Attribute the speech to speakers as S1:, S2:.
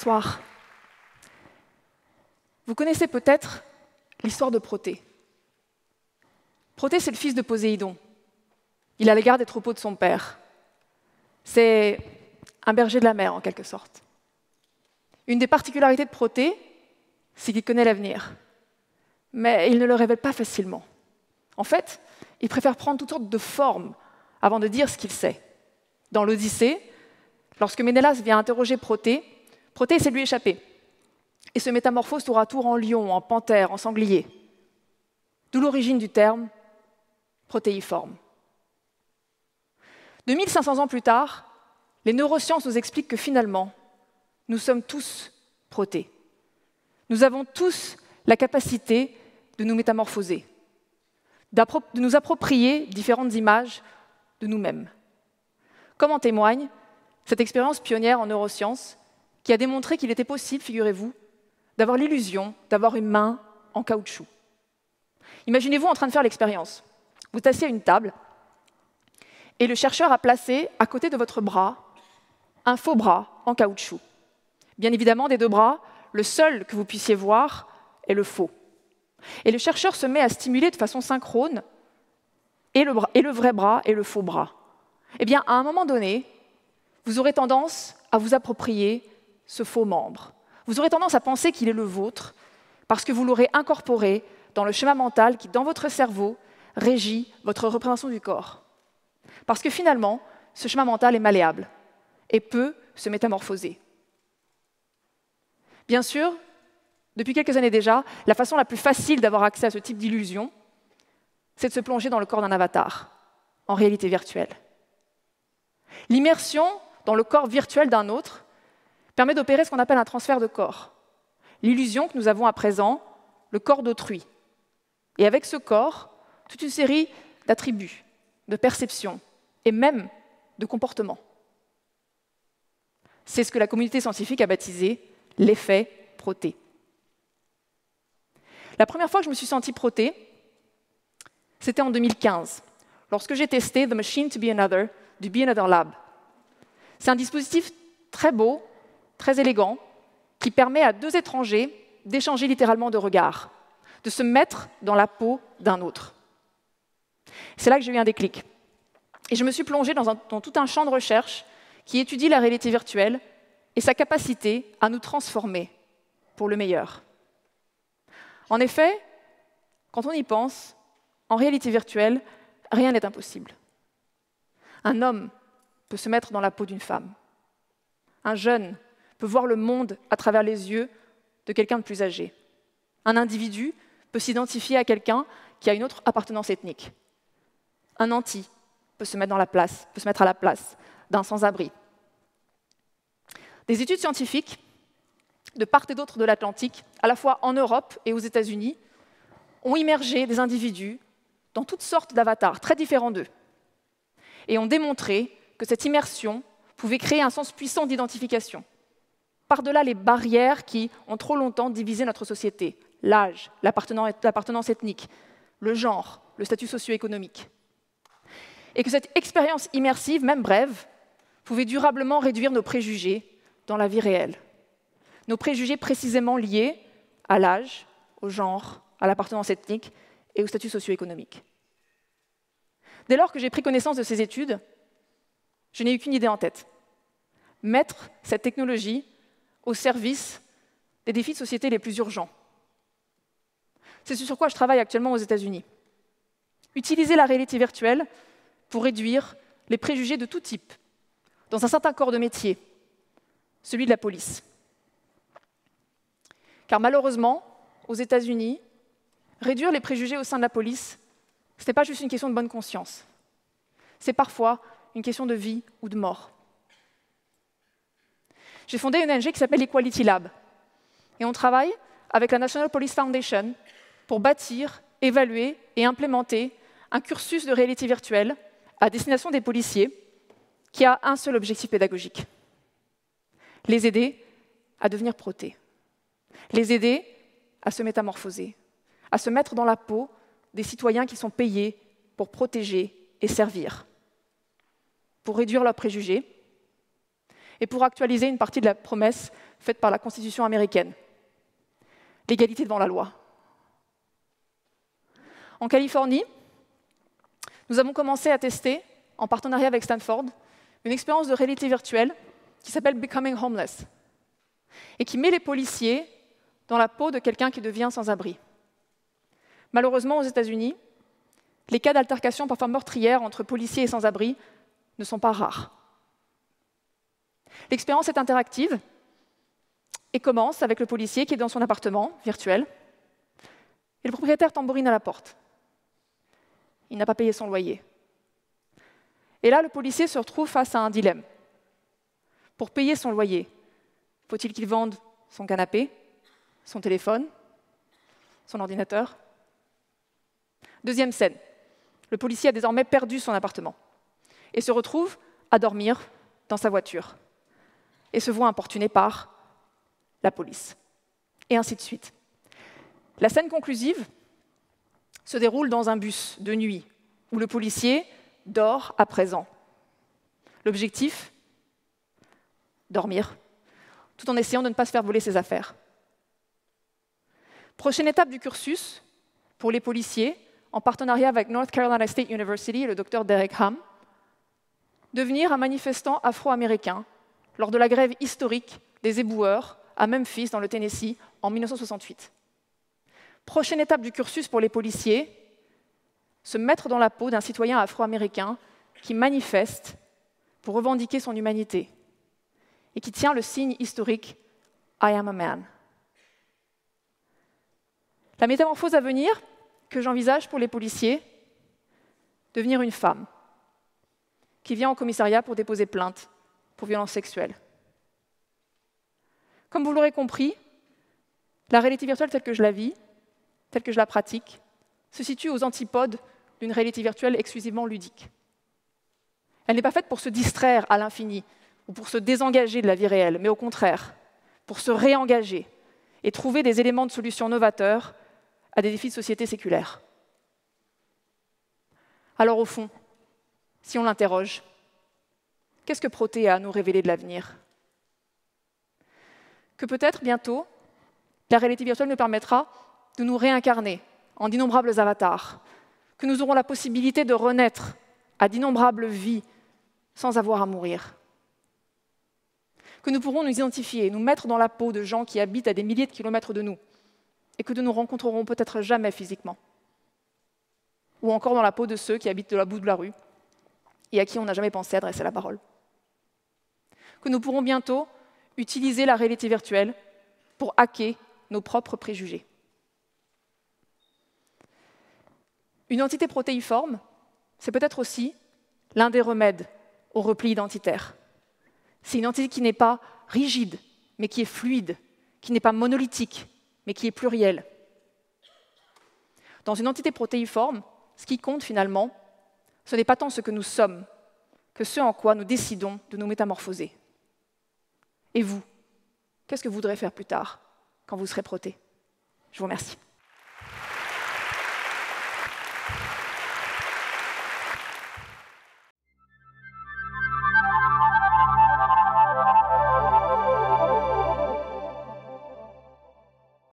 S1: Bonsoir. Vous connaissez peut-être l'histoire de Prothée. Prothée, c'est le fils de Poséidon. Il a les gardes des troupeaux de son père. C'est un berger de la mer, en quelque sorte. Une des particularités de Prothée, c'est qu'il connaît l'avenir. Mais il ne le révèle pas facilement. En fait, il préfère prendre toutes sortes de formes avant de dire ce qu'il sait. Dans l'Odyssée, lorsque Ménélas vient interroger Prothée, Prothée essaie de lui échapper et se métamorphose tour à tour en lion, en panthère, en sanglier. D'où l'origine du terme protéiforme. 2500 ans plus tard, les neurosciences nous expliquent que finalement, nous sommes tous Prothée. Nous avons tous la capacité de nous métamorphoser, de nous approprier différentes images de nous-mêmes. Comme en témoigne cette expérience pionnière en neurosciences qui a démontré qu'il était possible, figurez-vous, d'avoir l'illusion d'avoir une main en caoutchouc. Imaginez-vous en train de faire l'expérience. Vous êtes assis à une table et le chercheur a placé à côté de votre bras un faux bras en caoutchouc. Bien évidemment, des deux bras, le seul que vous puissiez voir est le faux. Et le chercheur se met à stimuler de façon synchrone et le vrai bras et le faux bras. Eh bien, à un moment donné, vous aurez tendance à vous approprier ce faux membre. Vous aurez tendance à penser qu'il est le vôtre parce que vous l'aurez incorporé dans le schéma mental qui, dans votre cerveau, régit votre représentation du corps. Parce que finalement, ce schéma mental est malléable et peut se métamorphoser. Bien sûr, depuis quelques années déjà, la façon la plus facile d'avoir accès à ce type d'illusion, c'est de se plonger dans le corps d'un avatar, en réalité virtuelle. L'immersion dans le corps virtuel d'un autre permet d'opérer ce qu'on appelle un transfert de corps. L'illusion que nous avons à présent, le corps d'autrui. Et avec ce corps, toute une série d'attributs, de perceptions et même de comportements. C'est ce que la communauté scientifique a baptisé l'effet Prothée. La première fois que je me suis sentie Prothée, c'était en 2015, lorsque j'ai testé The Machine to Be Another du Be Another Lab. C'est un dispositif très beau, très élégant, qui permet à deux étrangers d'échanger littéralement de regards, de se mettre dans la peau d'un autre. C'est là que j'ai eu un déclic. Et je me suis plongée dans tout un champ de recherche qui étudie la réalité virtuelle et sa capacité à nous transformer pour le meilleur. En effet, quand on y pense, en réalité virtuelle, rien n'est impossible. Un homme peut se mettre dans la peau d'une femme. Un jeune peut voir le monde à travers les yeux de quelqu'un de plus âgé. Un individu peut s'identifier à quelqu'un qui a une autre appartenance ethnique. Un nanti peut se mettre à la place d'un sans-abri. Des études scientifiques de part et d'autre de l'Atlantique, à la fois en Europe et aux États-Unis, ont immergé des individus dans toutes sortes d'avatars très différents d'eux et ont démontré que cette immersion pouvait créer un sens puissant d'identification, par-delà les barrières qui ont trop longtemps divisé notre société, l'âge, l'appartenance ethnique, le genre, le statut socio-économique. Et que cette expérience immersive, même brève, pouvait durablement réduire nos préjugés dans la vie réelle. Nos préjugés précisément liés à l'âge, au genre, à l'appartenance ethnique et au statut socio-économique. Dès lors que j'ai pris connaissance de ces études, je n'ai eu qu'une idée en tête. Mettre cette technologie au service des défis de société les plus urgents. C'est ce sur quoi je travaille actuellement aux États-Unis. Utiliser la réalité virtuelle pour réduire les préjugés de tout type dans un certain corps de métier, celui de la police. Car malheureusement, aux États-Unis, réduire les préjugés au sein de la police, ce n'est pas juste une question de bonne conscience. C'est parfois une question de vie ou de mort. J'ai fondé une ONG qui s'appelle Equality Lab. Et on travaille avec la National Police Foundation pour bâtir, évaluer et implémenter un cursus de réalité virtuelle à destination des policiers qui a un seul objectif pédagogique: les aider à devenir Prothée. Les aider à se métamorphoser, à se mettre dans la peau des citoyens qui sont payés pour protéger et servir, pour réduire leurs préjugés et pour actualiser une partie de la promesse faite par la Constitution américaine, l'égalité devant la loi. En Californie, nous avons commencé à tester, en partenariat avec Stanford, une expérience de réalité virtuelle qui s'appelle Becoming Homeless et qui met les policiers dans la peau de quelqu'un qui devient sans-abri. Malheureusement, aux États-Unis, les cas d'altercation parfois meurtrières entre policiers et sans-abri ne sont pas rares. L'expérience est interactive et commence avec le policier qui est dans son appartement virtuel et le propriétaire tambourine à la porte. Il n'a pas payé son loyer. Et là, le policier se retrouve face à un dilemme. Pour payer son loyer, faut-il qu'il vende son canapé, son téléphone, son ordinateur? Deuxième scène. Le policier a désormais perdu son appartement et se retrouve à dormir dans sa voiture et se voit importuné par la police. Et ainsi de suite. La scène conclusive se déroule dans un bus de nuit où le policier dort à présent. L'objectif? Dormir, tout en essayant de ne pas se faire voler ses affaires. Prochaine étape du cursus pour les policiers, en partenariat avec North Carolina State University et le docteur Derek Ham, devenir un manifestant afro-américain lors de la grève historique des éboueurs à Memphis, dans le Tennessee, en 1968. Prochaine étape du cursus pour les policiers, se mettre dans la peau d'un citoyen afro-américain qui manifeste pour revendiquer son humanité et qui tient le signe historique « I am a man ». La métamorphose à venir que j'envisage pour les policiers, devenir une femme qui vient au commissariat pour déposer plainte pour violences sexuelles. Comme vous l'aurez compris, la réalité virtuelle telle que je la vis, telle que je la pratique, se situe aux antipodes d'une réalité virtuelle exclusivement ludique. Elle n'est pas faite pour se distraire à l'infini ou pour se désengager de la vie réelle, mais au contraire, pour se réengager et trouver des éléments de solution novateurs à des défis de société séculaires. Alors au fond, si on l'interroge, qu'est-ce que Proté a à nous révéler de l'avenir? Que peut-être bientôt, la réalité virtuelle nous permettra de nous réincarner en d'innombrables avatars, que nous aurons la possibilité de renaître à d'innombrables vies sans avoir à mourir, que nous pourrons nous identifier, nous mettre dans la peau de gens qui habitent à des milliers de kilomètres de nous et que nous ne rencontrerons peut-être jamais physiquement, ou encore dans la peau de ceux qui habitent de la bout de la rue et à qui on n'a jamais pensé adresser la parole. Que nous pourrons bientôt utiliser la réalité virtuelle pour hacker nos propres préjugés. Une entité protéiforme, c'est peut-être aussi l'un des remèdes au repli identitaire. C'est une entité qui n'est pas rigide, mais qui est fluide, qui n'est pas monolithique, mais qui est plurielle. Dans une entité protéiforme, ce qui compte finalement, ce n'est pas tant ce que nous sommes, que ce en quoi nous décidons de nous métamorphoser. Et vous, qu'est-ce que vous voudrez faire plus tard, quand vous serez proté? Je vous remercie.